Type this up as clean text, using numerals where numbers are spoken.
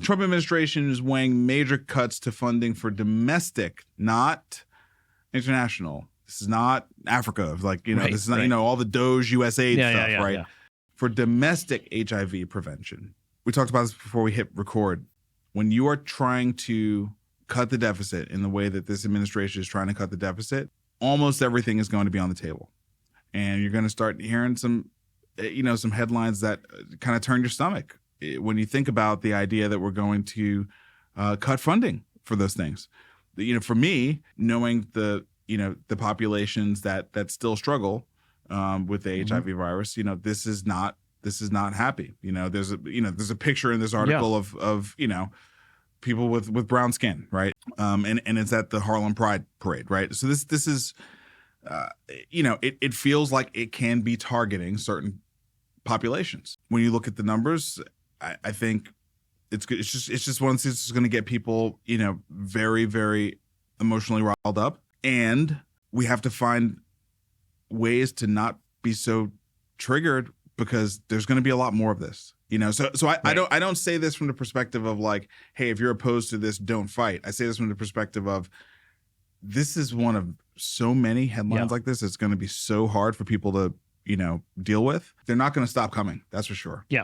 Trump administration is weighing major cuts to funding for domestic, not international. This is not Africa. Like, this is not, all the Doge USAID stuff, right? Yeah. For domestic HIV prevention. We talked about this before we hit record. When you are trying to cut the deficit in the way that this administration is trying to cut the deficit, almost everything is going to be on the table. And you're going to start hearing some headlines that kind of turn your stomach when you think about the idea that we're going to cut funding for those things. For me, knowing the populations that still struggle with the HIV virus, this is not happy. There's a picture in this article of people with brown skin, right? And it's at the Harlem Pride Parade, right? So this is, it feels like it can be targeting certain populations. When you look at the numbers, I think it's good. It's just one of the things that's going to get people, very, very emotionally riled up. And we have to find ways to not be so triggered, because there's going to be a lot more of this. So I don't say this from the perspective of like, hey, if you're opposed to this, don't fight. I say this from the perspective of, this is one of so many headlines like this. It's going to be so hard for people to, deal with. They're not going to stop coming. That's for sure. Yeah.